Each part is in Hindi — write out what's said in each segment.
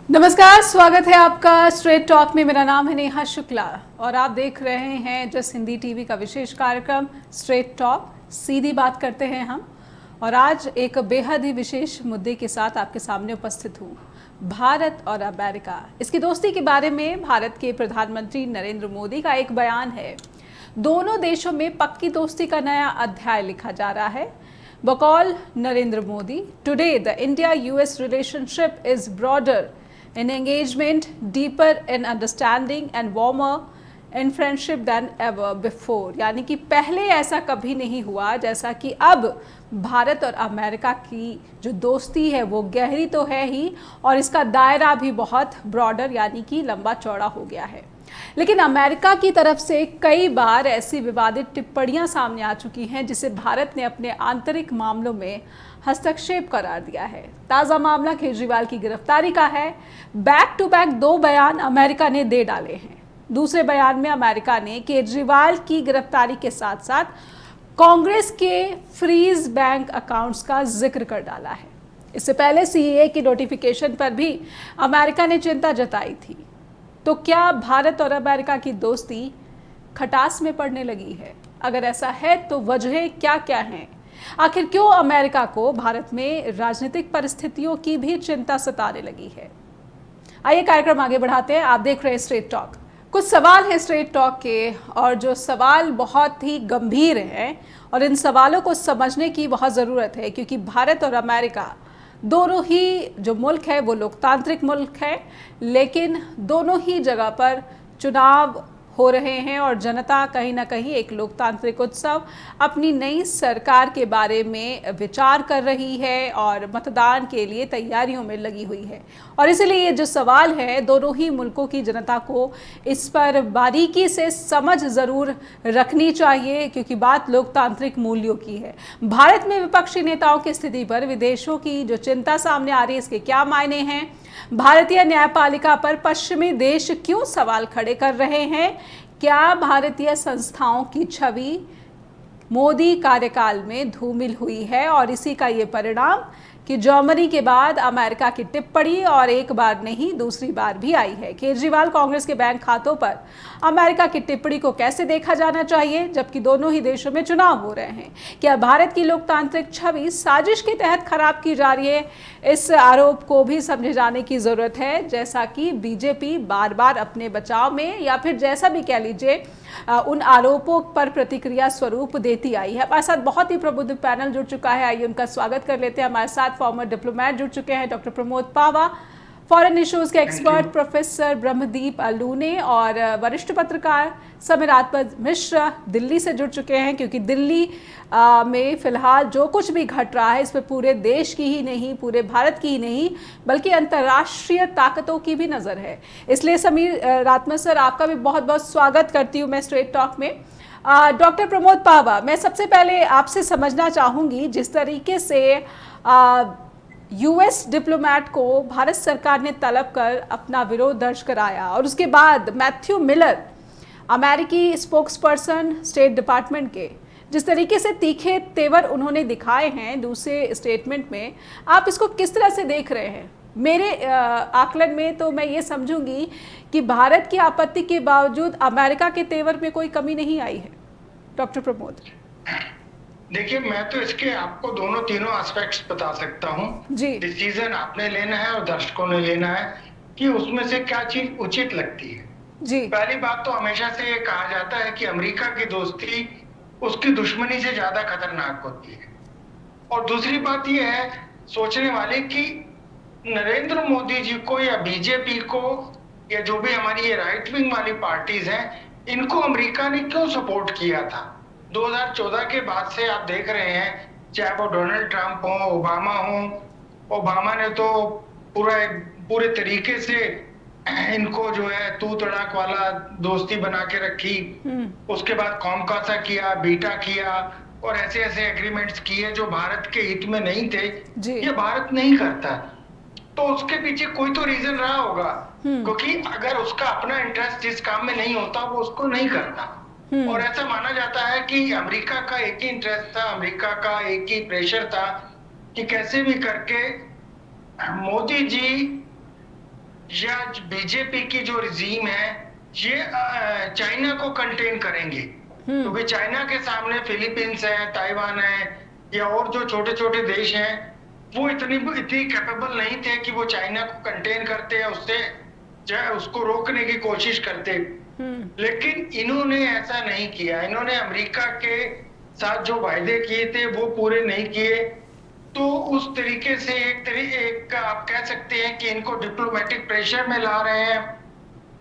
नमस्कार, स्वागत है आपका स्ट्रेट टॉक में। मेरा नाम है नेहा शुक्ला और आप देख रहे हैं जस हिंदी टीवी का विशेष कार्यक्रम स्ट्रेट टॉक। सीधी बात करते हैं हम। और आज एक बेहद ही विशेष मुद्दे के साथ आपके सामने उपस्थित हूँ। भारत और अमेरिका, इसकी दोस्ती के बारे में भारत के प्रधानमंत्री नरेंद्र मोदी का एक बयान है। दोनों देशों में पक्की दोस्ती का नया अध्याय लिखा जा रहा है। बकौल Narendra Modi, today the India US relationship is broader in engagement, deeper in understanding and warmer in friendship than ever before। यानी कि पहले ऐसा कभी नहीं हुआ जैसा कि अब भारत और अमेरिका की जो दोस्ती है वो गहरी तो है ही, और इसका दायरा भी बहुत ब्रॉडर यानी कि लंबा चौड़ा हो गया है। लेकिन अमेरिका की तरफ से कई बार ऐसी विवादित टिप्पणियां सामने आ चुकी हैं जिसे भारत ने अपने आंतरिक मामलों में हस्तक्षेप करार दिया है। ताज़ा मामला केजरीवाल की गिरफ्तारी का है। बैक टू बैक दो बयान अमेरिका ने दे डाले हैं। दूसरे बयान में अमेरिका ने केजरीवाल की गिरफ्तारी के साथ साथ कांग्रेस के फ्रीज बैंक अकाउंट्स का जिक्र कर डाला है। इससे पहले सीएए की नोटिफिकेशन पर भी अमेरिका ने चिंता जताई थी। तो क्या भारत और अमेरिका की दोस्ती खटास में पड़ने लगी है? अगर ऐसा है तो वजह क्या क्या हैं? आखिर क्यों अमेरिका को भारत में राजनीतिक परिस्थितियों की भी चिंता सताने लगी है? आइए कार्यक्रम आगे बढ़ाते हैं। आप देख रहे हैं स्ट्रेट टॉक। कुछ सवाल हैं स्ट्रेट टॉक के, और जो सवाल बहुत ही गंभीर हैं और इन सवालों को समझने की बहुत ज़रूरत है, क्योंकि भारत और अमेरिका दोनों ही जो मुल्क है वो लोकतांत्रिक मुल्क है, लेकिन दोनों ही जगह पर चुनाव हो रहे हैं और जनता कहीं ना कहीं एक लोकतांत्रिक उत्सव अपनी नई सरकार के बारे में विचार कर रही है और मतदान के लिए तैयारियों में लगी हुई है। और इसलिए ये जो सवाल है, दोनों ही मुल्कों की जनता को इस पर बारीकी से समझ ज़रूर रखनी चाहिए, क्योंकि बात लोकतांत्रिक मूल्यों की है। भारत में विपक्षी नेताओं की स्थिति पर विदेशों की जो चिंता सामने आ रही है, इसके क्या मायने हैं? भारतीय न्यायपालिका पर पश्चिमी देश क्यों सवाल खड़े कर रहे हैं? क्या भारतीय संस्थाओं की छवि मोदी कार्यकाल में धूमिल हुई है, और इसी का ये परिणाम कि जर्मनी के बाद अमेरिका की टिप्पणी और एक बार नहीं दूसरी बार भी आई है। केजरीवाल कांग्रेस के बैंक खातों पर अमेरिका की टिप्पणी को कैसे देखा जाना चाहिए, जबकि दोनों ही देशों में चुनाव हो रहे हैं? क्या भारत की लोकतांत्रिक छवि साजिश के तहत खराब की जा रही है? इस आरोप को भी समझे जाने की जरूरत है, जैसा कि बीजेपी बार बार अपने बचाव में या फिर जैसा भी कह लीजिए उन आरोपों पर प्रतिक्रिया स्वरूप देती आई है। हमारे साथ बहुत ही प्रबुद्ध पैनल जुड़ चुका है, आइए उनका स्वागत कर लेते हैं। हमारे साथ फॉर्मर डिप्लोमेट जुड़ चुके हैं, डॉक्टर प्रमोद पावा, फॉरेन इश्यूज के एक्सपर्ट प्रोफेसर ब्रह्मदीप अल्लूने, और वरिष्ठ पत्रकार समीरात्मज मिश्र दिल्ली से जुड़ चुके हैं, क्योंकि दिल्ली में फिलहाल जो कुछ भी घट रहा है इस पर पूरे देश की ही नहीं, पूरे भारत की ही नहीं, बल्कि अंतर्राष्ट्रीय ताकतों की भी नज़र है। इसलिए समीर रात्मज सर, आपका भी बहुत बहुत स्वागत करती हूँ मैं स्ट्रेट टॉक में। डॉक्टर प्रमोद पावा, मैं सबसे पहले आपसे समझना चाहूँगी, जिस तरीके से यूएस डिप्लोमेट को भारत सरकार ने तलब कर अपना विरोध दर्ज कराया, और उसके बाद मैथ्यू मिलर, अमेरिकी स्पोक्सपर्सन स्टेट डिपार्टमेंट के, जिस तरीके से तीखे तेवर उन्होंने दिखाए हैं दूसरे स्टेटमेंट में, आप इसको किस तरह से देख रहे हैं? मेरे आकलन में तो मैं ये समझूंगी कि भारत की आपत्ति के बावजूद अमेरिका के तेवर में कोई कमी नहीं आई है। डॉक्टर प्रमोद। देखिए, मैं तो इसके आपको दोनों तीनों एस्पेक्ट्स बता सकता हूँ। डिसीजन आपने लेना है और दर्शकों ने लेना है कि उसमें से क्या चीज उचित लगती है। जी। पहली बात तो हमेशा से ये कहा जाता है कि अमेरिका की दोस्ती उसकी दुश्मनी से ज्यादा खतरनाक होती है। और दूसरी बात यह है सोचने वाले कि नरेंद्र मोदी जी को या बीजेपी को या जो भी हमारी ये राइट विंग वाली पार्टीज हैं, इनको अमेरिका ने क्यों सपोर्ट किया था। 2014 के बाद से आप देख रहे हैं, चाहे वो डोनाल्ड ट्रंप हो, ओबामा हो, ओबामा ने तो पूरे तरीके से इनको जो है तू तड़ाक वाला दोस्ती बना के रखी। उसके बाद कॉमकासा किया, बीटा किया, और ऐसे ऐसे एग्रीमेंट्स किए जो भारत के हित में नहीं थे। ये भारत नहीं करता, तो उसके पीछे कोई तो रीजन रहा होगा, क्योंकि अगर उसका अपना इंटरेस्ट जिस काम में नहीं होता वो उसको नहीं करता। और ऐसा माना जाता है कि अमेरिका का एक ही इंटरेस्ट था, अमेरिका का एक ही प्रेशर था कि कैसे भी करके मोदी जी या बीजेपी की जो रिजीम है ये चाइना को कंटेन करेंगे, क्योंकि चाइना के सामने फिलीपींस है, ताइवान है, या और जो छोटे छोटे देश हैं वो इतनी कैपेबल नहीं थे कि वो चाइना को कंटेन करते या उसको रोकने की कोशिश करते। लेकिन इन्होंने ऐसा नहीं किया। इन्होंने अमेरिका के साथ जो वायदे किए थे वो पूरे नहीं किए। तो उस तरीके से एक आप कह सकते हैं कि इनको डिप्लोमेटिक प्रेशर में ला रहे हैं।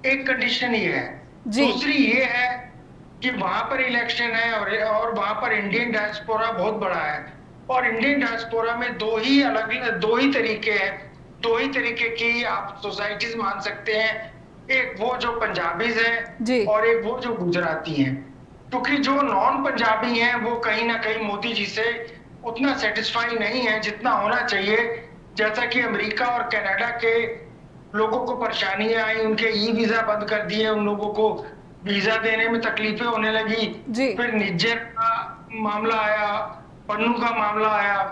एक कंडीशन ये है। दूसरी ये है कि वहां पर इलेक्शन है और वहां पर इंडियन डायस्पोरा बहुत बड़ा है, और इंडियन डायस्पोरा में दो ही तरीके हैं, दो ही तरीके की आप सोसाइटीज मान सकते हैं। एक वो जो पंजाबीज हैं और एक वो जो गुजराती हैं। क्योंकि जो नॉन पंजाबी हैं वो कहीं ना कहीं मोदी जी से उतना सेटिस्फाई नहीं है जितना होना चाहिए। जैसा कि अमेरिका और कनाडा के लोगों को परेशानियां आई, उनके ई वीजा बंद कर दिए, उन लोगों को वीजा देने में तकलीफें होने लगी। फिर निज्जर का मामला आया, पन्नू का मामला आया।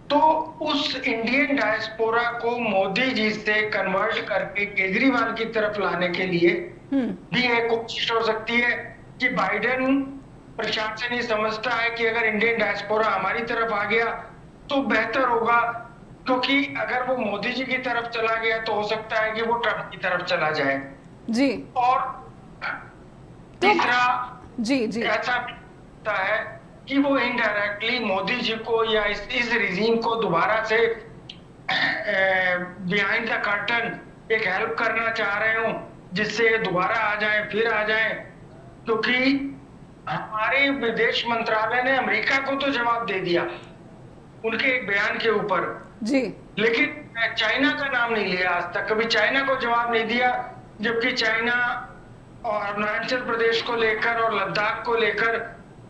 तो उस इंडियन डायस्पोरा को मोदी जी से कन्वर्ट करके केजरीवाल की तरफ लाने के लिए भी एक कोशिश हो सकती है कि बाइडेन प्रशासन ये समझता है कि अगर इंडियन डायस्पोरा हमारी तरफ आ गया तो बेहतर होगा, क्योंकि अगर वो मोदी जी की तरफ चला गया तो हो सकता है कि वो ट्रंप की तरफ चला जाए जी। और तीसरा ऐसा लगता है कि वो इनडायरेक्टली मोदी जी को या इस रिजीम को दोबारा से बिहाइंड द कर्टन एक हेल्प करना चाह रहे हो, जिससे दोबारा आ जाए, फिर आ जाए। क्योंकि हमारे विदेश मंत्रालय ने अमेरिका को तो जवाब दे दिया उनके एक बयान के ऊपर जी, लेकिन चाइना का नाम नहीं लिया आज तक। कभी चाइना को जवाब नहीं दिया, जबकि चाइना और अरुणाचल प्रदेश को लेकर और लद्दाख को लेकर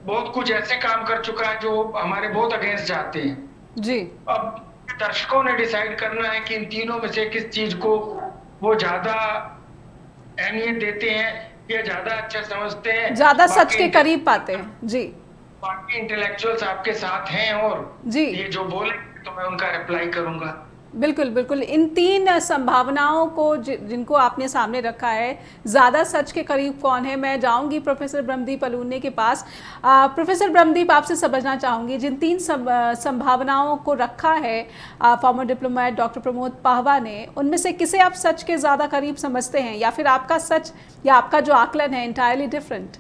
बहुत कुछ ऐसे काम कर चुका है जो हमारे बहुत अगेंस्ट जाते हैं जी। अब दर्शकों ने डिसाइड करना है कि इन तीनों में से किस चीज को वो ज्यादा अहमियत देते हैं या ज्यादा अच्छा समझते हैं, ज्यादा सच के करीब पाते हैं जी। बाकी इंटेलेक्चुअल्स आपके साथ हैं और जी ये जो बोले तो मैं उनका रिप्लाई करूंगा। बिल्कुल बिल्कुल। इन तीन संभावनाओं को जिनको आपने सामने रखा है, ज़्यादा सच के करीब कौन है, मैं जाऊंगी प्रोफेसर ब्रह्मदीप अलूने के पास। प्रोफेसर ब्रह्मदीप, आपसे समझना चाहूंगी, जिन तीन संभावनाओं को रखा है farmer diplomat doctor Pramod Pahwa ने, उनमें से किसे आप सच के ज़्यादा करीब समझते हैं, या फिर आपका सच या आपका जो आकलन है इंटायरली डिफरेंट?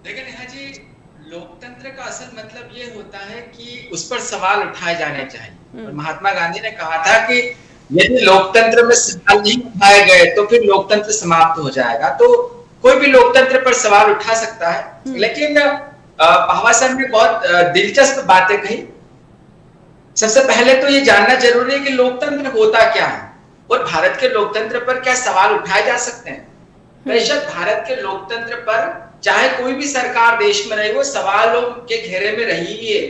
देखिए नेहा जी, लोकतंत्र का असल मतलब ये होता है कि उस पर सवाल उठाए जाने चाहिए। और महात्मा गांधी ने कहा था कि यदि लोकतंत्र में सवाल नहीं उठाए गए तो फिर लोकतंत्र समाप्त हो जाएगा। तो कोई भी लोकतंत्र पर सवाल उठा सकता है, लेकिन पाहवा साहब ने बहुत दिलचस्प बातें कही। सबसे पहले तो ये जानना जरूरी है कि लोकतंत्र होता क्या है और भारत के लोकतंत्र पर क्या सवाल उठाए जा सकते हैं। बेशक भारत के लोकतंत्र पर चाहे कोई भी सरकार देश में रही, वो सवालों के घेरे में रही ही है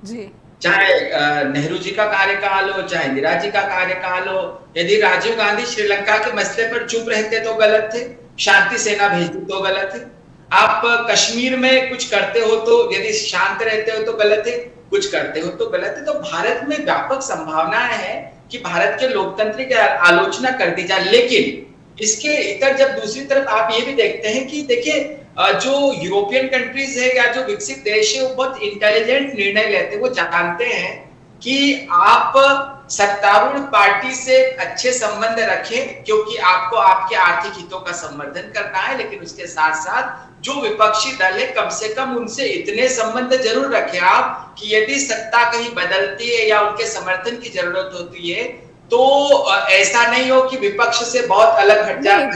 जी। चाहे नेहरू जी का कार्यकाल हो, चाहे इंदिरा जी का कार्यकाल हो। यदि राजीव गांधी श्रीलंका के मसले पर चुप रहते तो गलत थे, शांति सेना भेजते तो गलत थे। आप कश्मीर में कुछ करते हो तो, यदि शांत रहते हो तो गलत है, कुछ करते हो तो गलत है। तो भारत में व्यापक संभावनाएं हैं कि भारत के लोकतंत्र की आलोचना कर दी जाए। लेकिन इसके इतर जब दूसरी तरफ आप ये भी देखते हैं कि देखिए जो यूरोपियन कंट्रीज है या जो विकसित देश है वो बहुत इंटेलिजेंट निर्णय लेते हैं। वो जानते हैं कि आप सत्तारूढ़ पार्टी से अच्छे संबंध रखें क्योंकि आपको आपके आर्थिक हितों का संवर्धन करना है, लेकिन उसके साथ साथ जो विपक्षी दल है कम से कम उनसे इतने संबंध जरूर रखें आप कि यदि सत्ता कहीं बदलती है या उनके समर्थन की जरूरत होती है तो ऐसा नहीं हो कि विपक्ष से बहुत अलग हट जाए।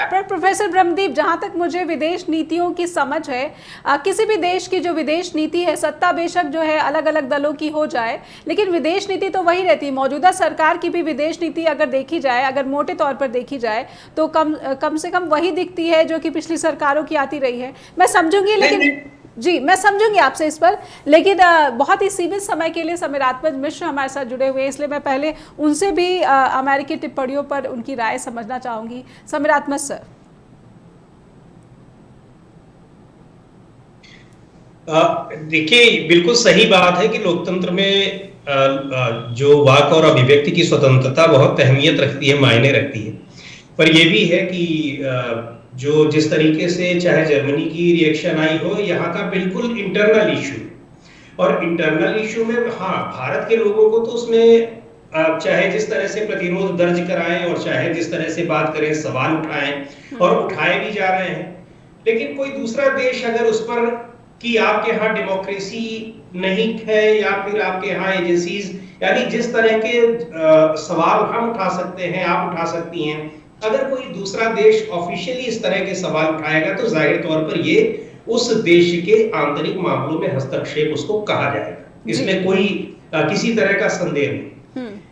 पर प्रोफेसर ब्रह्मदीप, जहां तक मुझे विदेश नीतियों की समझ है, किसी भी देश की जो विदेश नीति है, सत्ता बेशक जो है अलग अलग दलों की हो जाए, लेकिन विदेश नीति तो वही रहती है। मौजूदा सरकार की भी विदेश नीति अगर देखी जाए, अगर मोटे तौर पर देखी जाए तो कम से कम वही दिखती है जो कि पिछली सरकारों की आती रही है। मैं समझूंगी, लेकिन जी मैं समझूंगी आपसे इस पर, लेकिन बहुत ही सीमित समय के लिए समीरात्मज मिश्र हमारे साथ जुड़े हुए हैं, इसलिए मैं पहले उनसे भी अमेरिकी टिप्पणियों पर उनकी राय समझना चाहूंगी। समीरात्मज सर। देखिए, बिल्कुल सही बात है कि लोकतंत्र में जो वाक और अभिव्यक्ति की स्वतंत्रता बहुत अहमियत रखती है, मायने रखती है। पर यह भी है कि जो जिस तरीके से चाहे जर्मनी की रिएक्शन आई हो, यहाँ का बिल्कुल इंटरनल इशू, और इंटरनल इशू में हाँ भारत के लोगों को तो उसमें चाहे जिस तरह से प्रतिरोध दर्ज कराएं और चाहे जिस तरह से बात करें, सवाल उठाएं और उठाए भी जा रहे हैं, लेकिन कोई दूसरा देश अगर उस पर कि आपके यहाँ डेमोक्रेसी नहीं है या फिर आपके यहाँ एजेंसीज, यानी जिस तरह के सवाल हम उठा सकते हैं, आप उठा सकती हैं, अगर कोई दूसरा देश ऑफिशियली इस तरह के सवाल उठाएगा तो जाहिर तौर पर ये उस देश के आंतरिक मामलों में हस्तक्षेप उसको कहा जाएगा। इसमें कोई किसी तरह का संदेह नहीं।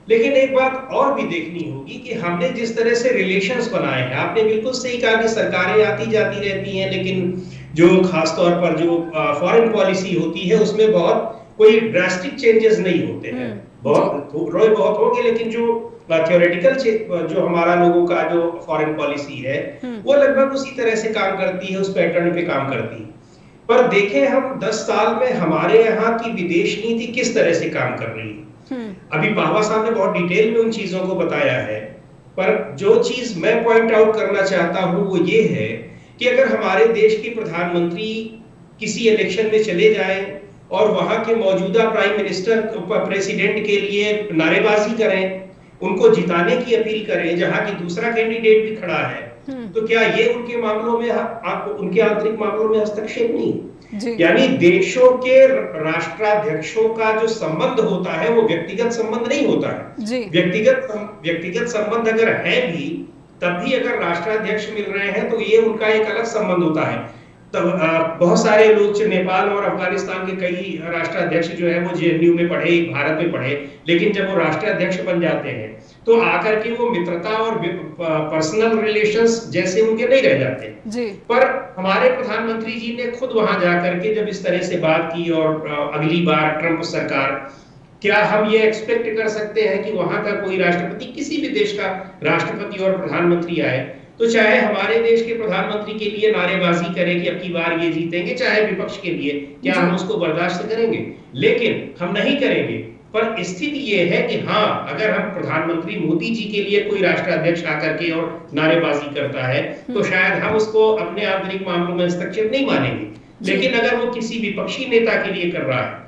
लेकिन एक बात और भी देखनी होगी कि हमने जिस तरह से रिलेशंस बनाए हैं, आपने बिल्कुल सही कहा कि सरकारें आती जाती रहती हैं, लेकिन जो खासतौर पर जो फॉरेन पॉलिसी होती है उसमें बहुत कोई ड्रास्टिक चेंजेस नहीं होते हैं। बहुत होंगे, लेकिन जो थ्योरेटिकल जो हमारा लोगों का जो फॉरेन पॉलिसी है वो लगभग उसी तरह से काम करती है, उस पैटर्न पे काम करती है। पर देखें हम 10 साल में हमारे यहाँ की विदेश नीति किस तरह से काम कर रही है। अभी बाबा साहब ने बहुत डिटेल में उन चीजों को बताया है, पर जो चीज मैं पॉइंट आउट करना चाहता हूं वो ये है कि अगर हमारे देश के प्रधानमंत्री किसी इलेक्शन में चले जाएं और वहां के मौजूदा प्राइम मिनिस्टर प्रेसिडेंट के लिए नारेबाजी करें, उनको जिताने की अपील करें जहां की दूसरा कैंडिडेट भी खड़ा है, तो क्या ये उनके मामलों में उनके आंतरिक मामलों में हस्तक्षेप नहीं? यानी देशों के राष्ट्राध्यक्षों का जो संबंध होता है वो व्यक्तिगत संबंध नहीं होता है। व्यक्तिगत संबंध अगर है भी, तब भी अगर राष्ट्राध्यक्ष मिल रहे हैं तो ये उनका एक अलग संबंध होता है। तब बहुत सारे लोग नेपाल और अफगानिस्तान के कई राष्ट्राध्यक्ष जो है वो जेएनयू में पढ़े, भारत में पढ़े, लेकिन जब वो राष्ट्राध्यक्ष बन जाते हैं तो आकर के वो मित्रता और पर्सनल रिलेशंस जैसे उनके नहीं रह जाते जी। पर हमारे प्रधानमंत्री जी ने खुद वहां जाकर के जब इस तरह से बात की, और अगली बार ट्रंप सरकार, क्या हम ये एक्सपेक्ट कर सकते हैं कि वहां का कोई राष्ट्रपति, किसी भी देश का राष्ट्रपति और प्रधानमंत्री आए तो चाहे हमारे देश के प्रधानमंत्री के लिए नारेबाजी करे कि अब की बार ये जीतेंगे, चाहे विपक्ष के लिए, क्या हम उसको बर्दाश्त करेंगे? लेकिन हम नहीं करेंगे। पर स्थिति ये है कि हाँ, अगर हम प्रधानमंत्री मोदी जी के लिए कोई राष्ट्राध्यक्ष आकर के और नारेबाजी करता है तो शायद हम उसको अपने आंतरिक मामलों में हस्तक्षेप नहीं मानेंगे, लेकिन अगर वो किसी विपक्षी नेता के लिए कर रहा है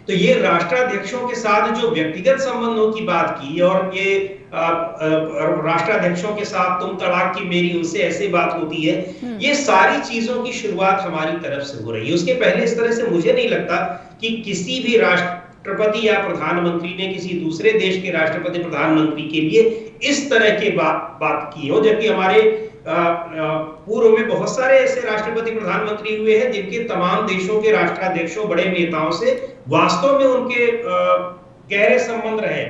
तो ये राष्ट्राध्यक्षों के साथ जो व्यक्तिगत संबंधों की बात की, और ये राष्ट्राध्यक्षों के साथ तुम तड़ाक की मेरी उनसे ऐसे बात होती है, ये सारी चीजों की शुरुआत हमारी तरफ से हो रही है। उसके पहले इस तरह से मुझे नहीं लगता कि किसी भी राष्ट्रपति या प्रधानमंत्री ने किसी दूसरे देश के राष्ट्रपति प्रधानमंत्री के लिए इस तरह के बात की हो, जबकि हमारे पूर्व में बहुत सारे ऐसे राष्ट्रपति प्रधानमंत्री हुए हैं जिनके तमाम देशों के राष्ट्राध्यक्षों, बड़े नेताओं से वास्तव में उनके गहरे संबंध रहे।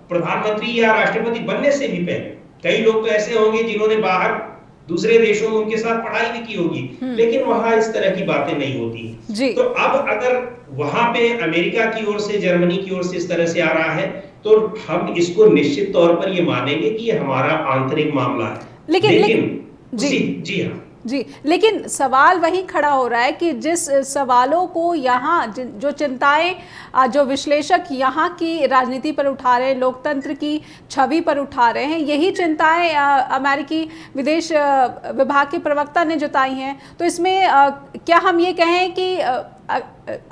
प्रधानमंत्री या राष्ट्रपति बनने से भी पहले कई लोग तो ऐसे होंगे जिन्होंने बाहर दूसरे देशों में उनके साथ पढ़ाई भी की होगी, लेकिन वहां इस तरह की बातें नहीं होती। तो अब अगर वहां पे अमेरिका की ओर से, जर्मनी की ओर से इस तरह से आ रहा है तो हम इसको निश्चित तौर पर ये मानेंगे कि ये हमारा आंतरिक मामला है। लेकिन जी हाँ जी, लेकिन सवाल वही खड़ा हो रहा है कि जिस सवालों को यहाँ जो चिंताएं जो विश्लेषक यहाँ की राजनीति पर उठा रहे हैं, लोकतंत्र की छवि पर उठा रहे हैं, यही चिंताएं अमेरिकी विदेश विभाग के प्रवक्ता ने जताई हैं। तो इसमें क्या हम ये कहें कि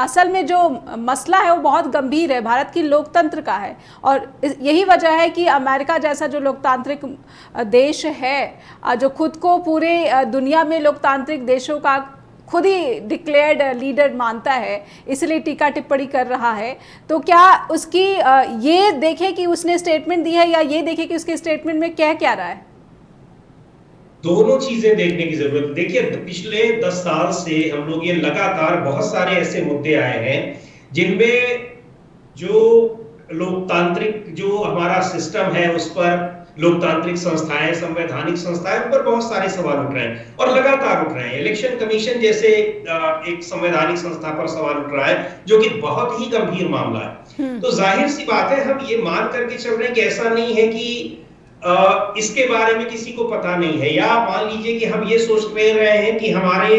असल में जो मसला है वो बहुत गंभीर है, भारत की लोकतंत्र का है, और यही वजह है कि अमेरिका जैसा जो लोकतांत्रिक देश है, जो खुद को पूरे दुनिया में लोकतांत्रिक देशों का खुद ही डिक्लेयर्ड लीडर मानता है, इसलिए टीका टिप्पणी कर रहा है। तो क्या उसकी ये देखें कि उसने स्टेटमेंट दी है, या ये देखें कि उसके स्टेटमेंट में क्या रहा है? दोनों चीजें देखने की जरूरत है। देखिए, पिछले 10 साल से हम लोग ये लगातार बहुत सारे ऐसे मुद्दे आए हैं जिनमें जो लोकतांत्रिक जो हमारा सिस्टम है उस पर, लोकतांत्रिक संस्थाएं, संवैधानिक संस्थाएं, उन पर बहुत सारे सवाल उठ रहे हैं और लगातार उठ रहे हैं। इलेक्शन कमीशन जैसे एक संवैधानिक संस्था पर सवाल उठ रहा है जो कि बहुत ही गंभीर मामला है। तो जाहिर सी बात है, हम ये मान करके चल रहे हैं कि ऐसा नहीं है कि इसके बारे में किसी को पता नहीं है, या मान लीजिए कि हम ये सोच रहे हैं कि हमारे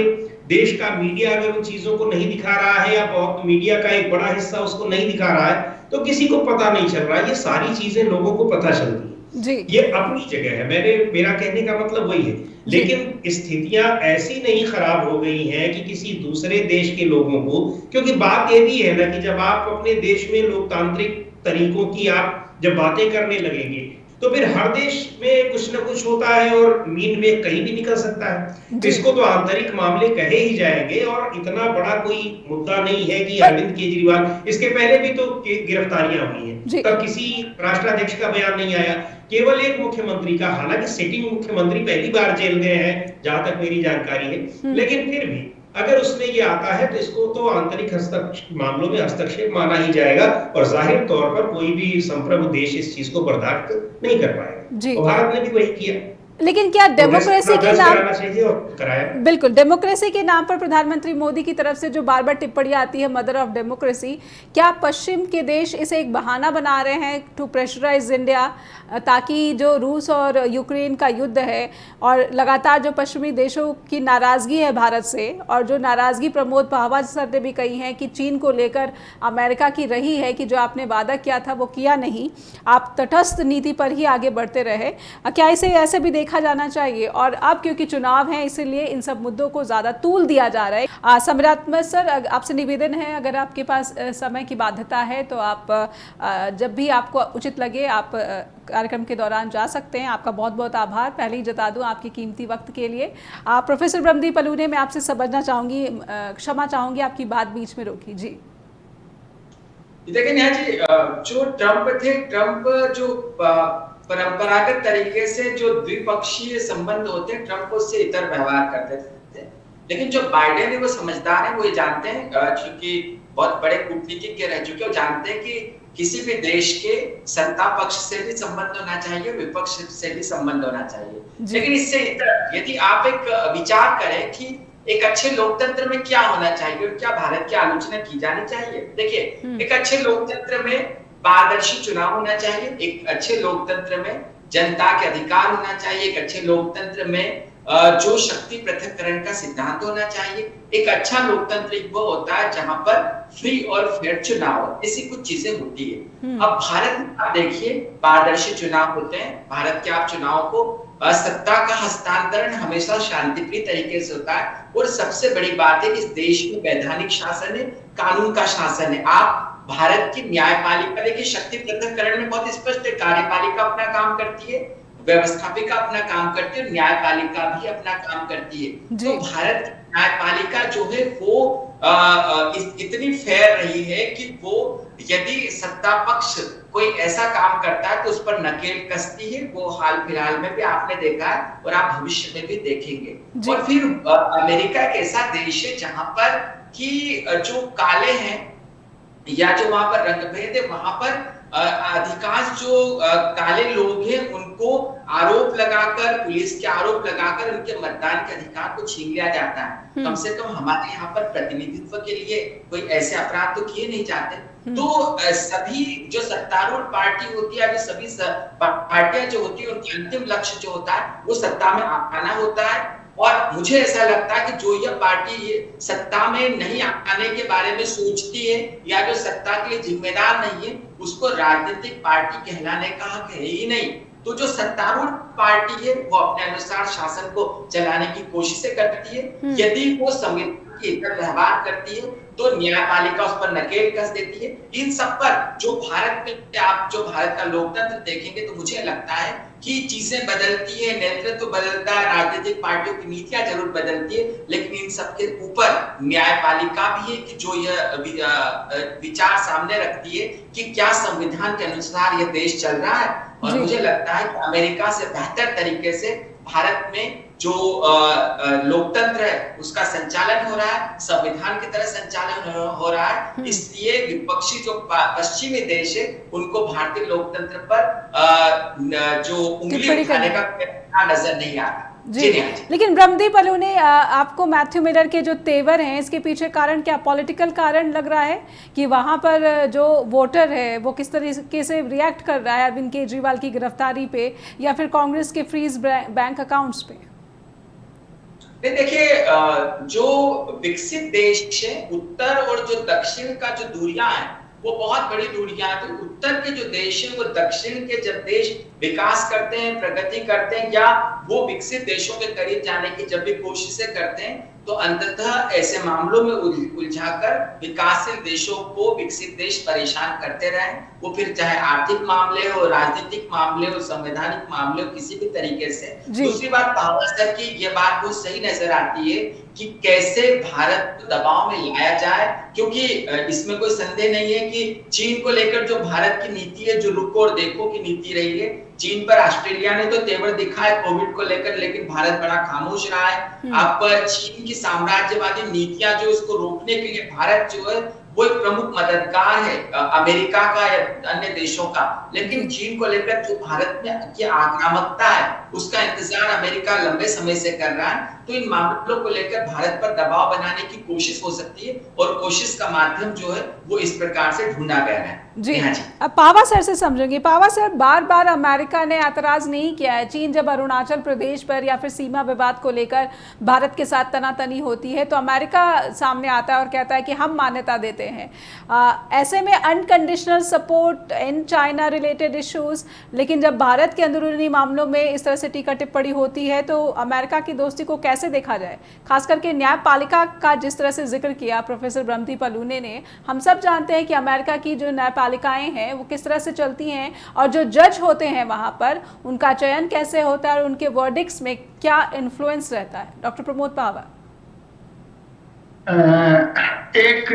देश का मीडिया अगर उन चीजों को नहीं दिखा रहा है या बहुत मीडिया का एक बड़ा हिस्सा उसको नहीं दिखा रहा है तो किसी को पता नहीं चल रहा है। ये सारी चीजें लोगों को पता चलती है जी। ये अपनी जगह है, मेरा कहने का मतलब वही है। लेकिन स्थितियां ऐसी नहीं खराब हो गई हैं कि किसी दूसरे देश के लोगों को, क्योंकि बात ये भी है ना कि जब आप अपने देश में लोकतांत्रिक तरीकों की आप जब बातें करने लगेंगे तो फिर हर देश में कुछ ना कुछ होता है और मीन में कहीं भी निकल सकता है। इसको तो आंतरिक मामले कहे ही जाएंगे और इतना बड़ा कोई मुद्दा नहीं है कि अरविंद केजरीवाल, इसके पहले भी तो गिरफ्तारियां हुई हैं, तब किसी राष्ट्राध्यक्ष का बयान नहीं आया, केवल एक मुख्यमंत्री का, हालांकि सिटिंग मुख्यमंत्री पहली बार जेल गए हैं जहां तक मेरी जानकारी है, लेकिन फिर भी अगर उसमें ये आता है तो इसको तो आंतरिक मामलों में हस्तक्षेप माना ही जाएगा और जाहिर तौर पर कोई भी संप्रभु देश इस चीज को बर्दाश्त नहीं कर पाएगा। तो भारत ने भी वही किया। लेकिन क्या डेमोक्रेसी के नाम, बिल्कुल डेमोक्रेसी के नाम पर प्रधानमंत्री मोदी की तरफ से जो बार बार टिप्पणियां आती है मदर ऑफ डेमोक्रेसी, क्या पश्चिम के देश इसे एक बहाना बना रहे हैं टू प्रेशराइज इंडिया, ताकि जो रूस और यूक्रेन का युद्ध है और लगातार जो पश्चिमी देशों की नाराज़गी है भारत से, और जो नाराज़गी प्रमोद पाहवा सर ने भी कही है कि चीन को लेकर अमेरिका की रही है कि जो आपने वादा किया था वो किया नहीं, आप तटस्थ नीति पर ही आगे बढ़ते रहे, क्या इसे ऐसे भी देखा जाना चाहिए? और अब क्योंकि चुनाव है इसलिए इन सब मुद्दों को ज़्यादा तूल दिया जा रहा है। सम्राट सर, आपसे निवेदन है, अगर आपके पास समय की बाध्यता है तो आप जब भी आपको उचित लगे आप कार्यक्रम के दौरान जा सकते हैं। आपका बहुत बहुत आभार पहले ही जता दूं आपकी कीमती वक्त के लिए। प्रोफेसर ब्रह्मदीप अलूने, मैं आपसे समझना चाहूँगी, क्षमा चाहूँगी आपकी बात बीच में रोकी जी। देखिए नेहा जी, जो ट्रंप थे, ट्रंप जो परंपरागत तरीके से जो द्विपक्षीय संबंध होते हैं, ट्रंप उससे इतर व्यवहार करते थे। लेकिन जो बाइडेन है वो समझदार है, वो ये जानते हैं, क्योंकि बहुत बड़े कूटनीतिज्ञ रह चुके, वो जानते हैं कि किसी भी देश के सत्ता पक्ष से भी संबंध होना चाहिए, विपक्ष से भी संबंध होना चाहिए। लेकिन इससे यदि आप एक विचार करें कि एक अच्छे लोकतंत्र में क्या होना चाहिए और क्या भारत की आलोचना की जानी चाहिए, देखिए एक अच्छे लोकतंत्र में पारदर्शी चुनाव होना चाहिए, एक अच्छे लोकतंत्र में जनता के अधिकार होना चाहिए, एक अच्छे लोकतंत्र में जो शक्ति पृथक्करण का सिद्धांत होना चाहिए, एक अच्छा लोकतंत्र वो होता है जहां पर फ्री और फेयर चुनाव, ऐसी कुछ चीजें होती है। अब भारत में आप देखिए पारदर्शी चुनाव होते हैं, भारत के आप चुनाव को सत्ता का हस्तांतरण हमेशा शांतिप्रिय तरीके से होता है, और सबसे बड़ी बात है कि इस देश में वैधानिक शासन है, कानून का शासन है। आप भारत की न्यायपालिका देखिए, शक्ति पृथक्करण में बहुत स्पष्ट है, कार्यपालिका अपना काम करती है, व्यवस्थापिका अपना काम करती है, न्यायपालिका भी अपना काम करती है। तो भारत की न्यायपालिका जो है वो इतनी फेयर रही है कि वो यदि सत्ता पक्ष कोई ऐसा काम करता है तो उस पर नकेल कसती है। वो हाल फिलहाल में भी आपने देखा है और आप भविष्य में भी देखेंगे। और फिर अमेरिका एक ऐसा देश है जहां पर कि जो काले हैं या जो वहां पर रंगभेद है, वहां पर अधिकांश जो काले लोग हैं उनको आरोप लगाकर, पुलिस के आरोप लगाकर उनके मतदान के अधिकार को छीन लिया जाता है। कम से कम हमारे यहाँ पर प्रतिनिधित्व के लिए कोई ऐसे अपराध तो किए नहीं जाते। तो सभी जो सत्तारूढ़ पार्टी होती है, सभी पार्टियां जो होती है, उनका अंतिम लक्ष्य जो होता है वो सत्ता में आना होता है। और मुझे ऐसा लगता है कि जो यह पार्टी सत्ता में नहीं आने के बारे में सोचती है या जो सत्ता के लिए जिम्मेदार नहीं है, उसको राजनीतिक पार्टी कहलाने का हक है ही नहीं। तो जो सत्तारूढ़ पार्टी है वो अपने अनुसार शासन को चलाने की कोशिशें करती है। यदि वो संविधान के इतर व्यवहार करती है तो न्यायपालिका उस पर नकेल कस देती है। इन सब पर जो भारत में आप जो भारत का लोकतंत्र देखेंगे तो मुझे लगता है कि चीजें बदलती है, नेतृत्व बदलता है, राजनीतिक पार्टियों की नीतियां जरूर बदलती है, लेकिन इन सब के ऊपर न्यायपालिका भी है कि जो यह विचार सामने रखती है कि क्या संविधान के अनुसार यह देश चल रहा है। और मुझे लगता है कि अमेरिका से बेहतर तरीके से भारत में जो लोकतंत्र है उसका संचालन हो रहा है, संविधान की तरह संचालन हो रहा है। इसलिए विपक्षी जो पश्चिमी देश है उनको भारतीय लोकतंत्र पर जो उंगली उठाने का नजर नहीं आ रहा। जी, लेकिन ब्रह्मदीप अलूने, आपको मैथ्यू मिलर के जो तेवर हैं इसके पीछे कारण क्या पॉलिटिकल कारण लग रहा है कि वहां पर जो वोटर है वो किस तरीके से रिएक्ट कर रहा है अरविंद केजरीवाल की गिरफ्तारी पे या फिर कांग्रेस के फ्रीज बैंक अकाउंट्स पे? देखिए, जो विकसित देश है, उत्तर और जो दक्षिण का जो दूरियां है वो बहुत बड़ी दूरियां हैं। तो उत्तर के जो देश है वो दक्षिण के जब देश विकास करते हैं, प्रगति करते हैं या वो विकसित देशों के करीब जाने की जब भी कोशिशें करते हैं, तो अंततः ऐसे मामलों में उलझाकर विकासशील देशों को विकसित देश परेशान करते रहे। वो फिर चाहे आर्थिक मामले हो, राजनीतिक मामले हो, संवैधानिक मामले हो, किसी भी तरीके से। दूसरी बात, पावा सर की ये बात बहुत सही नजर आती है कि कैसे भारत को दबाव में लाया जाए, क्योंकि इसमें कोई संदेह नहीं है कि चीन को लेकर जो भारत की नीति है, जो रुको और देखो की नीति रही है, चीन पर ऑस्ट्रेलिया ने तो तेवर दिखा है कोविड को लेकर, लेकिन भारत बड़ा खामोश रहा है। अब चीन की साम्राज्यवादी नीतियां जो इसको रोकने के लिए भारत जो है वो एक प्रमुख मददगार है अमेरिका का या अन्य देशों का, लेकिन चीन को लेकर जो भारत में की आक्रामकता है उसका इंतजार अमेरिका लंबे समय से कर रहा है। तो इन मामलों को लेकर भारत पर दबाव बनाने की कोशिश हो सकती है और कोशिश का माध्यम जो है वो इस प्रकार से ढूंढा गया है। जी हाँ जी। अब पावा सर से समझेंगे। पावा सर, बार बार अमेरिका ने एतराज नहीं किया है। चीन जब अरुणाचल प्रदेश पर या फिर सीमा विवाद को लेकर भारत के साथ तनातनी होती है तो अमेरिका सामने आता है और कहता है कि हम मान्यता देते हैं। ऐसे में unconditional support in China related issues, लेकिन जब भारत के अंदरूनी मामलों में इस तरह से टीका टिप्पणी होती है तो अमेरिका की दोस्ती को कैसे देखा जाए? खास करके न्यायपालिका का जिस तरह से जिक्र किया प्रोफेसर ब्रह्मदीप अलूने ने, हम सब जानते हैं कि अमेरिका की जो न्यायपालिकाएं हैं वो किस तरह से चलती हैं और जो जज होते हैं वहां पर उनका चयन कैसे होता है और उनके वर्डिक्ट्स में क्या इन्फ्लुएंस रहता है। डॉक्टर प्रमोद पावा। एक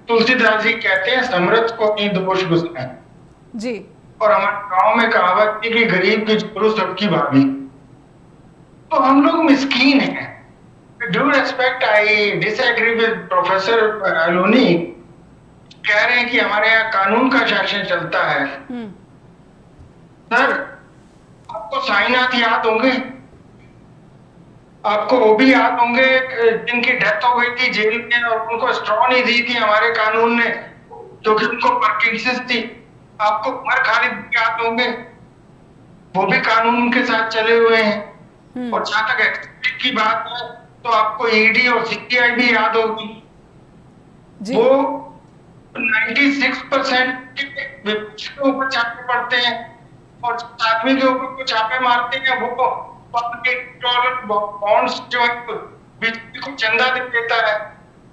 तुलसीदास जी कहते हैं, समृद्ध को नहीं दोष गुस्सा जी, और हमारे गांव में कहावत थी कि गरीब की जोरू सबकी भाभी। तो हम लोग मिस्कीन हैं। Due respect, I disagree with professor Aluni. कह रहे हैं कि हमारे यहाँ कानून का शासन चलता है। सर, आपको साईनाथ याद होंगे, आपको वो भी याद होंगे जिनकी डेथ हो गई थी जेल में और उनको स्ट्रॉ नहीं दी थी हमारे कानून ने, क्योंकि उनको पार्किंसंस थी। आपको उमर खालिद याद होंगे, वो भी कानून के साथ चले हुए हैं। और जहां तक एक्सपर्ट की बात है तो आपको ईडी और सीबीआई भी याद होगी। वो 96% के ऊपर छापे पड़ते हैं और आदमी के ऊपर छापे मारते हैं वो बॉन्ड्स जो है बीजेपी को चंदा दे देता है।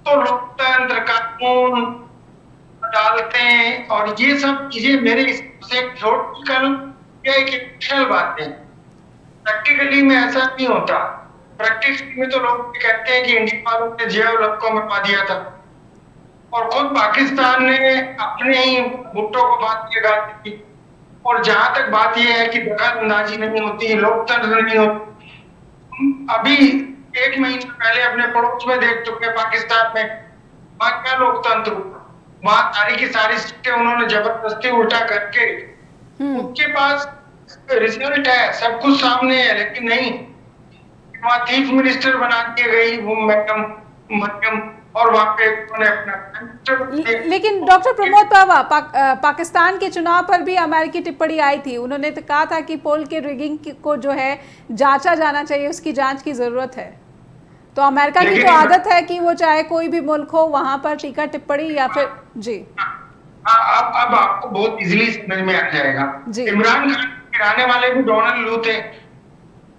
तो लोकतंत्र, कानून, अदालतें और ये सब चीजें मेरे से एक बात है। प्रैक्टिकली में ऐसा नहीं होता। प्रैक्टिकली में तो लोग कहते हैं कि इंडिया वालों ने जिया-उल-हक को मरवा दिया था और खुद पाकिस्तान ने अपने ही भुट्टो को बात लगा दी थी। और जहां तक बात यह है कि दखल-अंदाजी नहीं होती, लोकतंत्र नहीं होती, अभी 1 महीने पहले अपने पड़ोस में देख चुके पाकिस्तान में, वहां क्या लोकतंत्र हुआ। वहां सारी की सारी सीटें उन्होंने जबरदस्ती उल्टा करके, उनके पास रिजल्ट है, सब कुछ सामने है, लेकिन नहीं, वहां चीफ मिनिस्टर बना दिए गई वो मरियम और वहां पे उन्होंने अपना। लेकिन डॉक्टर प्रमोद पावा, पाकिस्तान के चुनाव पर भी अमेरिकी टिप्पणी आई थी। उन्होंने तो कहा था कि पोल के रिगिंग को जो है जांचा जाना चाहिए, उसकी जांच की जरूरत है। तो अमेरिका की तो आदत है कि वो चाहे कोई भी मुल्क हो वहां पर टीका टिप्पणी या फिर जी। अब आपको बहुत इजीली समझ में आ जाएगा। इमरान खान गिराने वाले भी डोनाल्ड लू थे,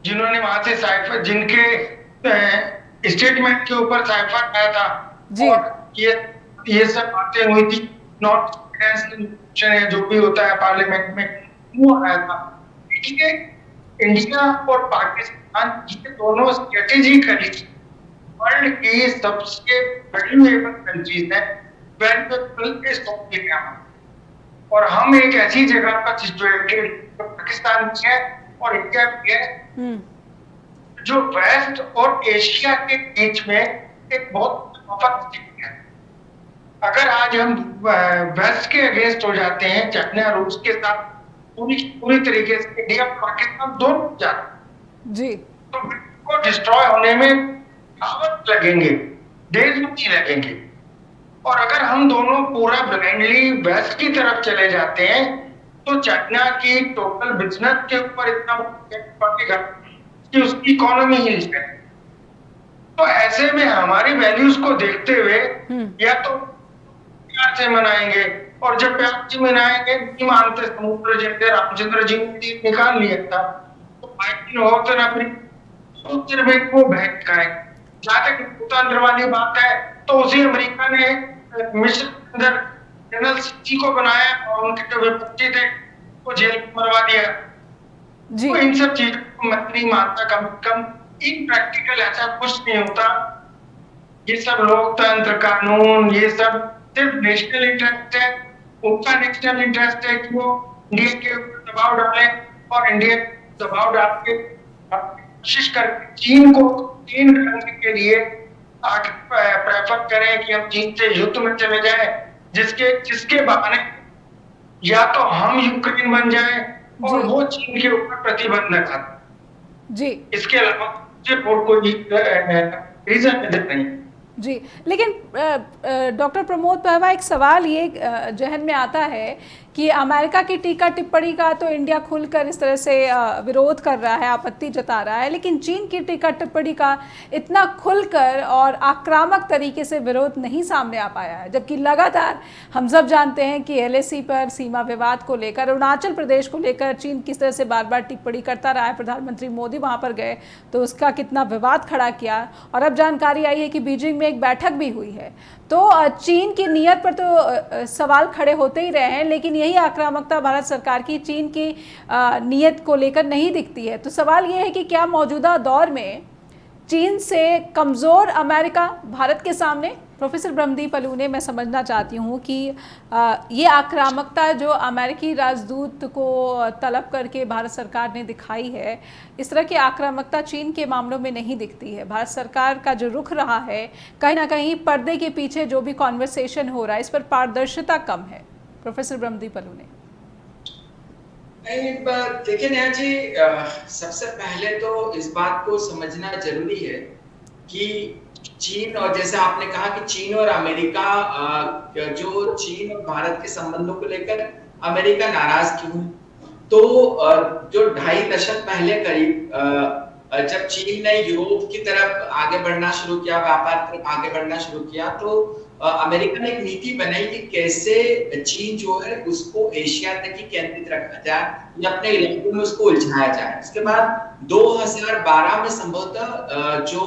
जिन्होंने वहां से साइफर, जिनके स्टेटमेंट के ऊपर साइफर आया था जी। और ये सब बातें हुई थी, नॉट कॉन्फिडेंस जो भी होता है पार्लियामेंट में, वो आया था। देखिए, इंडिया और पाकिस्तान ये दोनों स्ट्रेटेजिकली वर्ल्ड की सबसे वैल्यूएबल कंट्रीज है, और हम एक ऐसी जगह पर सिचुएटेड, पाकिस्तान भी है और इंडिया भी है, जो वेस्ट और एशिया के बीच में एक बहुत मफत स्थिति है। अगर आज हम वेस्ट के अगेंस्ट हो जाते हैं, चाइना रूस के साथ पूरी तरीके से इंडिया पाकिस्तान दोनों जाते जी, तो डिस्ट्रॉय होने में आवत लगेंगे, डेज नहीं लगेंगे। और अगर हम दोनों पूरा ब्लाइंडली वेस्ट की तरफ चले जाते हैं तो चाइना की टोटल बिजनेस के ऊपर इतना पड़ेगा कि उसकी इकोनॉमी हिल जाए। तो ऐसे में हमारी वैल्यूज को देखते हुए या तो प्यार से मनाएंगे, और जब प्यार से मनाएंगे नहीं मानते समुद्र जैसे रामचंद्र जी ने तीर निकाल लिया था, तो बाइडेन हो तो ना फिर समुद्र में वो बहक खाए। जहां तक लोकतंत्र वाली बात है, तो उसी अमेरिका ने मिस्र के अंदर जनरल सिटी को बनाया और उनके जो विपक्षी थे वो जेल में मरवा दिया जी। तो इन सब चीजों को मैं नहीं मानता, कम से कम इन प्रैक्टिकल ऐसा कुछ नहीं होता। ये सब लोकतंत्र कानून ये सब सिर्फ नेशनल इंटरेस्ट है, उनका नेशनल इंटरेस्ट है कि वो इंडिया के ऊपर दबाव डाले और इंडिया दबाव डाल के कोशिश करके चीन को चीन करने के लिए आगे प्रेफर करें कि हम चीन से युद्ध में चले जाएं, जिसके बहाने या तो हम यूक्रेन बन जाएं और वो चीन के ऊपर प्रतिबंध लगाए जी। इसके अलावा और कोई रीजन नहीं जी। लेकिन डॉक्टर प्रमोद पहवा, एक सवाल ये जहन में आता है कि अमेरिका की टीका टिप्पणी का तो इंडिया खुलकर इस तरह से विरोध कर रहा है, आपत्ति जता रहा है, लेकिन चीन की टीका टिप्पणी का इतना खुलकर और आक्रामक तरीके से विरोध नहीं सामने आ पाया है, जबकि लगातार हम सब जानते हैं कि LAC पर सीमा विवाद को लेकर, अरुणाचल प्रदेश को लेकर चीन किस तरह से बार बार टिप्पणी करता रहा है। प्रधानमंत्री मोदी वहाँ पर गए तो उसका कितना विवाद खड़ा किया, और अब जानकारी आई है कि बीजिंग में एक बैठक भी हुई है। तो चीन की नीयत पर तो सवाल खड़े होते ही रहे हैं, लेकिन यही आक्रामकता भारत सरकार की चीन की नीयत को लेकर नहीं दिखती है। तो सवाल ये है कि क्या मौजूदा दौर में चीन से कमज़ोर अमेरिका भारत के सामने? प्रोफेसर ब्रह्मदीप अलूने, मैं समझना चाहती हूँ कि ये आक्रामकता जो अमेरिकी राजदूत को तलब करके भारत सरकार ने दिखाई है, इस तरह की आक्रामकता चीन के मामलों में नहीं दिखती है। भारत सरकार का जो रुख रहा है, कहीं ना कहीं पर्दे के पीछे जो भी कॉन्वर्सेशन हो रहा है, इस पर पारदर्शिता कम है। प्रोफेसर ब्रह्मदीप अलूने। देखिए नेहा जी, सबसे पहले तो इस बात को समझना जरूरी है कि चीन, और जैसे आपने कहा कि चीन और अमेरिका, जो चीन और भारत के संबंधों को लेकर अमेरिका नाराज क्यों है, तो जो 2.5 दशक पहले करीब जब चीन ने यूरोप की तरफ आगे बढ़ना शुरू किया, व्यापार की तरफ आगे बढ़ना शुरू किया, तो अमेरिका ने एक नीति बनाई कि कैसे चीन जो है उसको एशिया तक ही केंद्रित रखा जाए या अपने इलाकों में उसको उलझाया जाए। उसके बाद 2012 में संभवतः जो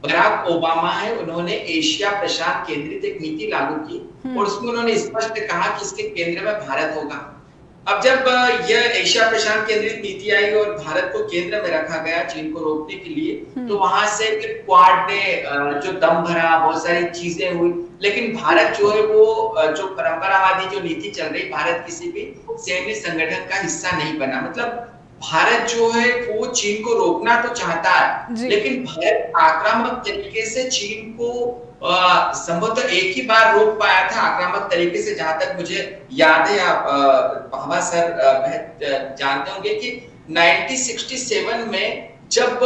बराक ओबामा है, उन्होंने एशिया प्रशांत केंद्रित एक नीति लागू की और उसमें उन्होंने स्पष्ट कहा कि इसके केंद्र में भारत होगा। अब जब यह एशिया प्रशांत केंद्रित नीति आई और भारत को केंद्र में रखा गया चीन को रोकने के लिए, तो वहां से फिर क्वाड ने जो दम भरा, बहुत सारी चीजें हुई, लेकिन भारत जो है वो जो परंपरावादी जो नीति चल रही, भारत किसी भी सैन्य संगठन का हिस्सा नहीं बना। मतलब भारत जो है वो चीन को रोकना तो चाहता है, लेकिन भारत आक्रामक तरीके से चीन को संभवतः एक ही बार रोक पाया था आक्रामक तरीके से। जहां तक मुझे याद है, आप पहवा सर जानते होंगे कि 1967 में जब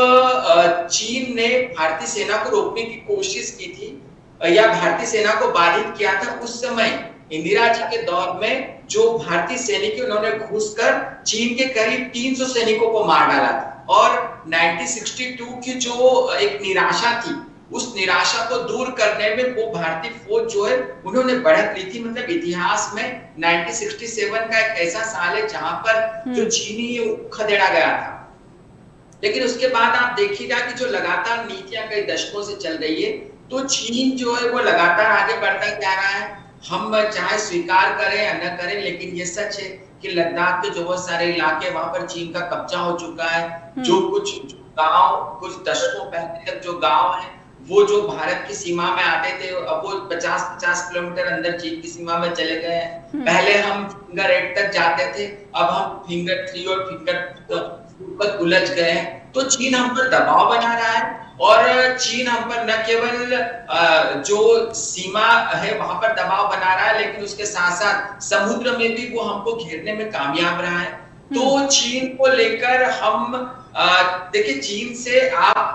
चीन ने भारतीय सेना को रोकने की कोशिश की थी या भारतीय सेना को बाधित किया था, उस समय इंदिरा जी के दौर में जो भारतीय सैनिक उन्होंने घुसकर चीन के करीब 300 सैनिकों को मार डाला था। और 1962 की जो एक निराशा थी, उस निराशा को दूर करने में वो भारतीय फौज जो है उन्होंने बढ़त ली थी। मतलब इतिहास में 1967 का एक ऐसा साल है जहां पर जो चीनी खदेड़ा गया था। लेकिन उसके बाद आप देखिएगा कि जो लगातार नीतियां कई दशकों से चल रही है, तो चीन जो है वो लगातार आगे बढ़ता जा रहा है। हम चाहे स्वीकार करें या न करें, लेकिन ये सच है कि लद्दाख के जो बहुत सारे इलाके वहां पर चीन का कब्जा हो चुका है। जो कुछ गांव कुछ दशकों पहले तक जो गांव है वो जो भारत की सीमा में आते थे, अब वो 50-50 किलोमीटर अंदर चीन की सीमा में चले गए हैं। पहले हम फिंगर 8 तक जाते थे, अब हम फिंगर 3 और फिंगर 2 पर उलझ गए हैं। तो चीन हम पर दबाव बना रहा है और चीन हम पर न केवल जो सीमा है वहां पर दबाव बना रहा है, लेकिन उसके साथ साथ समुद्र में भी वो हमको घेरने में कामयाब रहा है। तो चीन को लेकर हम देखिए, चीन से आप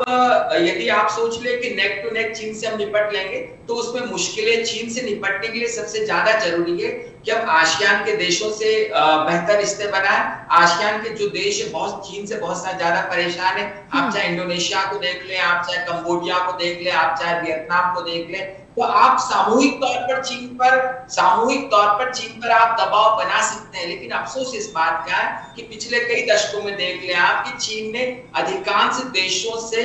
यदि आप सोच ले कि नेक टू नेक चीन से हम निपट लेंगे, तो उसमें मुश्किलें चीन से निपटने के लिए सबसे ज्यादा जरूरी है कि हम आसियान के देशों से बेहतर रिश्ते बनाएं। आसियान के जो देश है बहुत चीन से बहुत ज्यादा परेशान है। आप चाहे इंडोनेशिया को देख लें, आप चाहे कंबोडिया को देख लें, आप चाहे वियतनाम को देख लें, तो आप सामूहिक तौर पर चीन पर आप दबाव बना सकते हैं। लेकिन अफसोस इस बात का है कि पिछले कई दशकों में देख लें आप कि चीन ने अधिकांश देशों से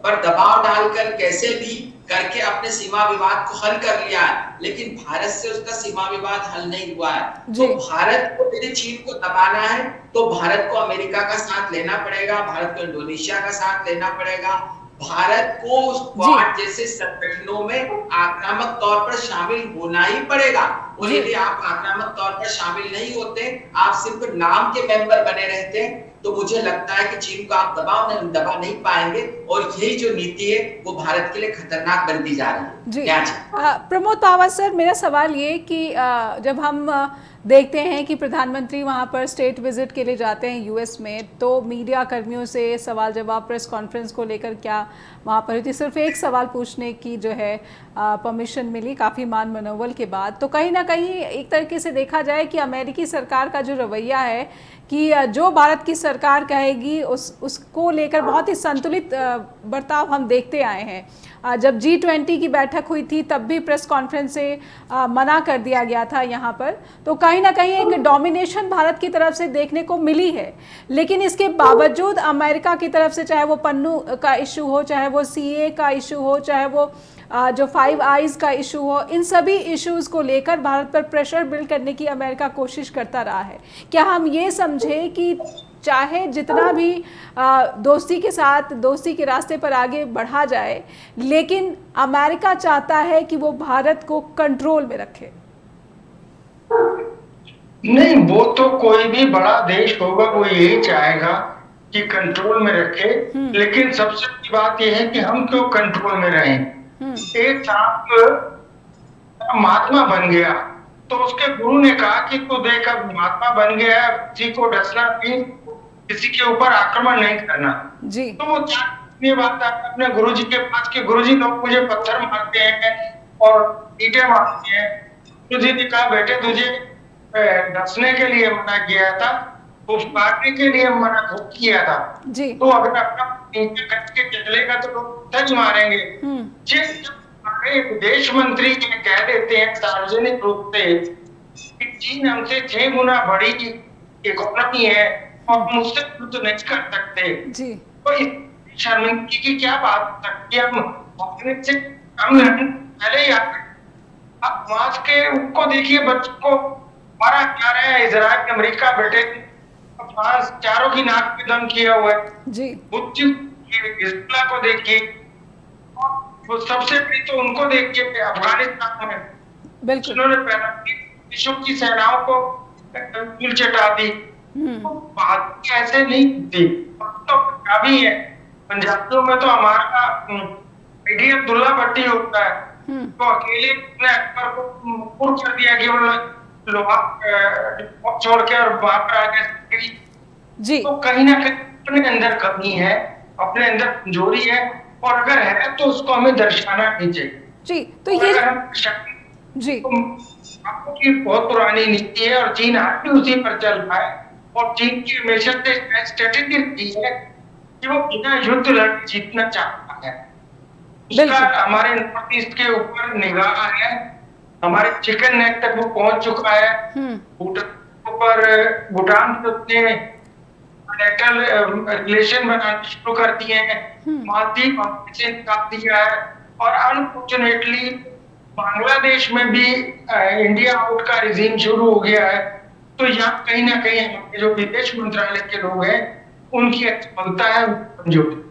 पर दबाव डालकर कैसे भी करके अपने सीमा विवाद को हल कर लिया है, लेकिन भारत से उसका सीमा विवाद हल नहीं हुआ है। तो भारत को यदि चीन को दबाना है तो भारत को अमेरिका का साथ लेना पड़ेगा, भारत को इंडोनेशिया का साथ लेना पड़ेगा, भारत को क्वाड जैसे संगठनों में आक्रामक तौर पर शामिल होना ही पड़ेगा। और यदि आप आक्रामक तौर पर शामिल नहीं होते, आप सिर्फ नाम के मेंबर बने रहते हैं, तो मुझे लगता है कि चीन को आप दबा नहीं पाएंगे और यही जो नीति है वो भारत के लिए खतरनाक बनती जा रही है। जी प्रमोद पावा सर, मेरा सवाल ये कि जब हम देखते हैं कि प्रधानमंत्री वहाँ पर स्टेट विजिट के लिए जाते हैं यूएस में, तो मीडिया कर्मियों से सवाल जवाब प्रेस कॉन्फ्रेंस को लेकर क्या वहाँ पर हुई, सिर्फ एक सवाल पूछने की जो है परमिशन मिली काफ़ी मान मनोबल के बाद। तो कहीं ना कहीं एक तरीके से देखा जाए कि अमेरिकी सरकार का जो रवैया है कि जो भारत की सरकार कहेगी उसको लेकर बहुत ही संतुलित बर्ताव हम देखते आए हैं। जब G20 की बैठक हुई थी तब भी प्रेस कॉन्फ्रेंस से मना कर दिया गया था यहाँ पर। तो कहीं ना कहीं एक डोमिनेशन भारत की तरफ से देखने को मिली है, लेकिन इसके बावजूद अमेरिका की तरफ से चाहे वो पन्नू का इशू हो, चाहे वो CA का इशू हो, चाहे वो जो 5 आइज का इशू हो, इन सभी इश्यूज़ को लेकर भारत पर प्रेशर बिल्ड करने की अमेरिका कोशिश करता रहा है। क्या हम ये समझें कि चाहे जितना भी दोस्ती के साथ दोस्ती के रास्ते पर आगे बढ़ा जाए, लेकिन अमेरिका चाहता है कि वो भारत को कंट्रोल में रखे? नहीं, वो तो कोई भी बड़ा देश होगा वो यही चाहेगा कि कंट्रोल में रखे, लेकिन सबसे बड़ी बात यह है कि हम क्यों कंट्रोल में रहें। एक सांप महात्मा बन गया तो उसके गुरु ने कहा कि तू देख अब महात्मा बन गया है, किसी को डसना नहीं, किसी के ऊपर आक्रमण नहीं करना जी। तो वो ये बात अपने गुरुजी के पास कि गुरुजी लोग मुझे पत्थर मारते हैं और ईंटें मारते हैं। गुरुजी ने कहा बेटे तुझे डसने के लिए मना किया था, काटने के लिए मना किया था जी। तो अगर अपना नीचे कट के चलेगा तो लोग पत्थर मारेंगे। विदेश मंत्री ये कह देते हैं सार्वजनिक रूप से कि चीन हमसे 6 गुना बड़ी इकोनॉमी है और हम उससे युद्ध नहीं कर सकते जी। तो इस शर्मिंदगी की क्या बात हो सकती है? हम से पहले ही आप वहां के उनको देखिए, बच्चों को मारा जा रहा है, इजराइल अमेरिका बेटे फ्रांस चारों की नाक पे दम किया हुआ है जी। हिजबुल्लाह को देखिए, वो सबसे पहले तो उनको देखिए अफगानिस्तान में उन्होंने विश्व की सेनाओं को धूल चटा दी। तो बात ऐसे नहीं थी, तो पंजाबी है, पंजाबियों में तो हमारा अब्दुल्ला भट्टी होता है, तो अकेले अकबर को मजबूर कर दिया कि वो लोहा छोड़ के और वहां पर आ गए जी। तो कहीं ना कहीं अपने अंदर कमी है, अपने अंदर कमजोरी है, और अगर है तो उसको हमें दर्शाना नहीं चाहिए जी। तो ये जी आपकी बहुत पुरानी नीति है और चीन आज भी उसी पर चल रहा है, और चीन की हमेशा से स्ट्रेटेजी रही है कि वो बिना युद्ध लड़ जीतना चाहता है। उसका हमारे नॉर्थ ईस्ट के ऊपर निगाह है, हमारे चिकन नेक तक वो पहुंच चुका है। भूटान से उसने रिलेशन बनाने शुरू कर दिए हैं, मालदीव से निकाल दिया है, और अनफॉर्चुनेटली बांग्लादेश में भी इंडिया आउट का रिजीम शुरू हो गया है। तो यहाँ कहीं ना कहीं हमारे जो विदेश मंत्रालय के लोग हैं उनकी असफलता है, कमजोरी।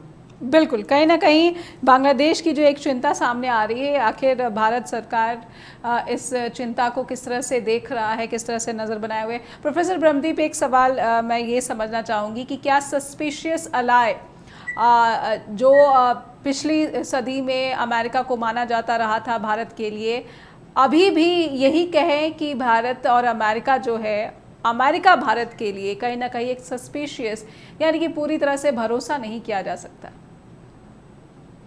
बिल्कुल, कहीं ना कहीं बांग्लादेश की जो एक चिंता सामने आ रही है, आखिर भारत सरकार इस चिंता को किस तरह से देख रहा है, किस तरह से नज़र बनाए हुए। प्रोफेसर ब्रह्मदीप, एक सवाल मैं ये समझना चाहूँगी कि क्या सस्पिशियस अलाय जो पिछली सदी में अमेरिका को माना जाता रहा था भारत के लिए, अभी भी यही कहें कि भारत और अमेरिका जो है अमेरिका भारत के लिए कहीं ना कहीं एक सस्पिशियस, यानी कि पूरी तरह से भरोसा नहीं किया जा सकता?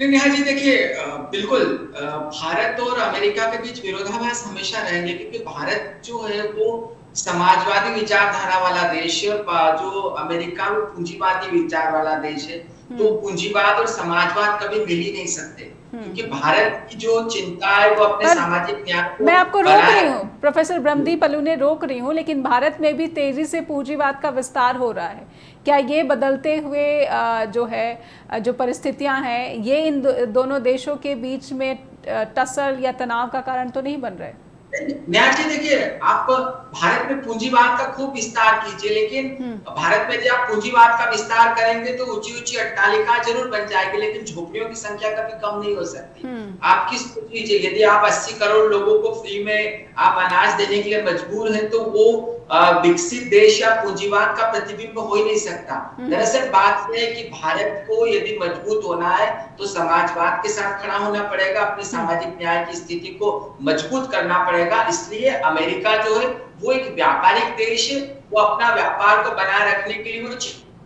नेहा जी देखिए, बिल्कुल भारत और अमेरिका के बीच विरोधाभास हमेशा रहेंगे, क्योंकि भारत जो है वो समाजवादी विचारधारा वाला देश है, जो अमेरिका वो पूंजीवादी विचार वाला देश है। तो पूंजीवाद और समाजवाद कभी मिल ही नहीं सकते, क्योंकि भारत की जो चिंता है वो अपने सामाजिक न्याय को, मैं आपको रोक रही हूँ प्रोफेसर ब्रह्मदीप अलूने, रोक रही हूँ, लेकिन भारत में भी तेजी से पूंजीवाद का विस्तार हो रहा है। क्या ये बदलते हुए जो परिस्थितियां हैं, ये इन दोनों देशों के बीच में टसल या तनाव का कारण तो नहीं बन रहे? न्याय जी देखिए, आप भारत में पूंजीवाद का खूब विस्तार कीजिए, लेकिन भारत में जब आप पूंजीवाद का विस्तार करेंगे तो ऊंची ऊंची अट्टालिका जरूर बन जाएगी, लेकिन झोपड़ियों की संख्या कभी कम नहीं हो सकती। आप किस सोच लीजिए, यदि आप 80 करोड़ लोगों को फ्री में आप अनाज देने के लिए मजबूर हैं, तो वो विकसित देश या पूंजीवाद का प्रतिबिंब हो ही नहीं सकता। दरअसल बात यह है कि भारत को यदि मजबूत होना है तो समाजवाद के साथ खड़ा होना पड़ेगा, अपने सामाजिक न्याय की स्थिति को मजबूत करना पड़ेगा। इसलिए अमेरिका जो है वो एक व्यापारिक देश है, वो अपना व्यापार को बनाए रखने के लिए वो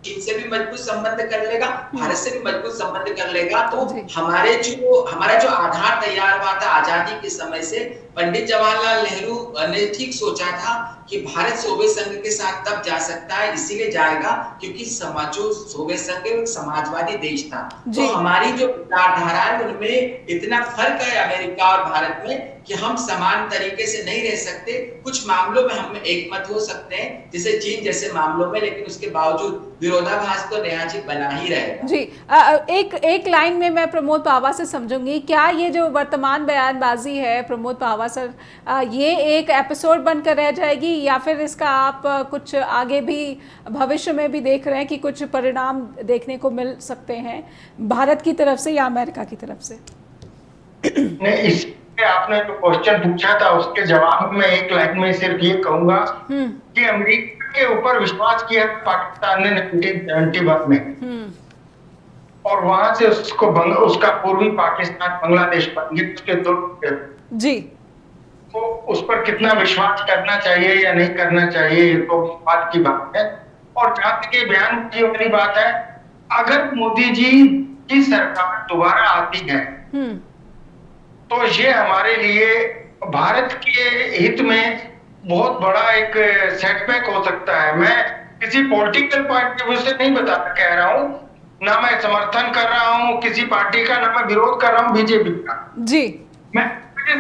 चीन से भी मजबूत संबंध कर लेगा, भारत से भी मजबूत संबंध कर लेगा। तो हमारा जो आधार तैयार हुआ था आजादी के समय से, पंडित जवाहरलाल नेहरू ने ठीक सोचा था कि भारत सोवियत संघ के साथ तब जा सकता है, इसीलिए जाएगा क्योंकि जो सोवियत संघ एक समाजवादी देश था। तो हमारी जो विचारधारा है उनमें इतना फर्क है अमेरिका और भारत में कि हम समान तरीके से नहीं रह सकते। कुछ मामलों में हम एक मत हो सकते हैं, जैसे चीन जैसे मामलों में, लेकिन उसके बावजूद विरोधाभास तो नेहा जी बना ही रहेगा। जी, एक लाइन में मैं प्रमोद पावा से समझूंगी, क्या ये जो वर्तमान बयानबाजी है प्रमोद पावा सर, ये एक एपिसोड बनकर रह जाएगी या फिर इसका आप कुछ आगे भी भविष्य में भी देख रहे हैं कि कुछ परिणाम देखने को मिल सकते हैं भारत की तरफ से या अमेरिका की तरफ से? नहीं, आपने जो क्वेश्चन पूछा था उसके जवाब में एक लाइन में सिर्फ ये कहूंगा कि अमेरिका के ऊपर विश्वास किया पाकिस्तान ने 1971 में, और वहां से उसका पूर्वी पाकिस्तान बांग्लादेश बन गया, उसके दो जी, तो उस पर कितना विश्वास करना चाहिए या नहीं करना चाहिए ये तो बात की बात है। और जहां तक ये बयान की वाली बात है, अगर मोदी जी की सरकार दोबारा आती है तो ये हमारे लिए भारत के हित में बहुत बड़ा एक सेटबैक हो सकता है। मैं किसी पॉलिटिकल पॉइंट ऑफ व्यू से नहीं कह रहा हूँ, ना मैं समर्थन कर रहा हूँ किसी पार्टी का, ना मैं विरोध कर रहा हूँ बीजेपी का जी। मैं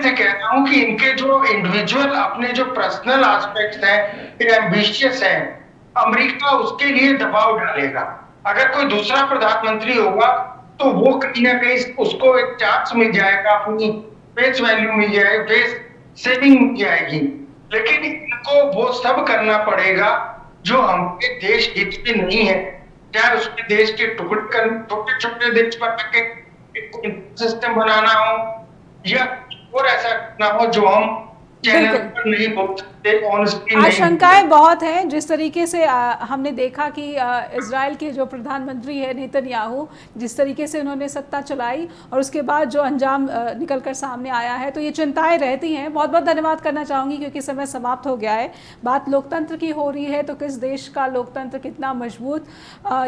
से कह रहा हूँ कि इनके जो इंडिविजुअल अपने जो पर्सनल एस्पेक्ट्स हैं, एम्बिशियस हैं, अमेरिका उसके लिए दबाव डालेगा। अगर कोई दूसरा प्रधानमंत्री होगा तो वो कहीं ना कहीं उसको एक चांस मिल जाएगा, अपनी फेस वैल्यू मिल जाएगी, फेस सेविंग मिल जाएगी, लेकिन इनको वो सब करना पड़ेगा जो हमारे देश हित में नहीं है। चाहे उसके देश के टुकड़े छोटे छोटे देश पर सिस्टम बनाना हो या और ऐसा ना हो जो हम चैनल पर नहीं बोल सकते। आशंकाएं बहुत हैं। जिस तरीके से हमने देखा कि इजराइल के जो प्रधानमंत्री है नेतन्याहू, जिस तरीके से उन्होंने सत्ता चलाई और उसके बाद जो अंजाम निकलकर सामने आया है, तो ये चिंताएं रहती हैं। बहुत बहुत धन्यवाद करना चाहूँगी क्योंकि समय समाप्त हो गया है। बात लोकतंत्र की हो रही है तो किस देश का लोकतंत्र कितना मजबूत,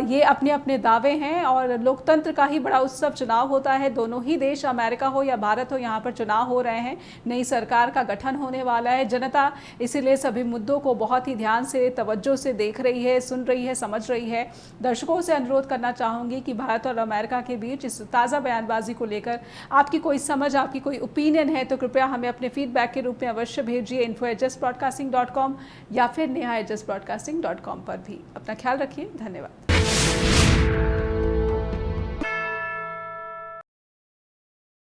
ये अपने अपने दावे हैं और लोकतंत्र का ही बड़ा उत्सव चुनाव होता है। दोनों ही देश, अमेरिका हो या भारत हो, यहाँ पर चुनाव हो रहे हैं, नई सरकार का गठन होने वाला है। जनता इसीलिए सभी मुद्दों को बहुत ही ध्यान से, तवज्जो से देख रही है, सुन रही है, समझ रही है। दर्शकों से अनुरोध करना चाहूँगी कि भारत और अमेरिका के बीच इस ताज़ा बयानबाजी को लेकर आपकी कोई समझ, आपकी कोई ओपिनियन है तो कृपया हमें अपने फीडबैक के रूप में अवश्य भेजिए info@justbroadcasting.com या फिर neha@justbroadcasting.com पर भी। अपना ख्याल रखिए। धन्यवाद।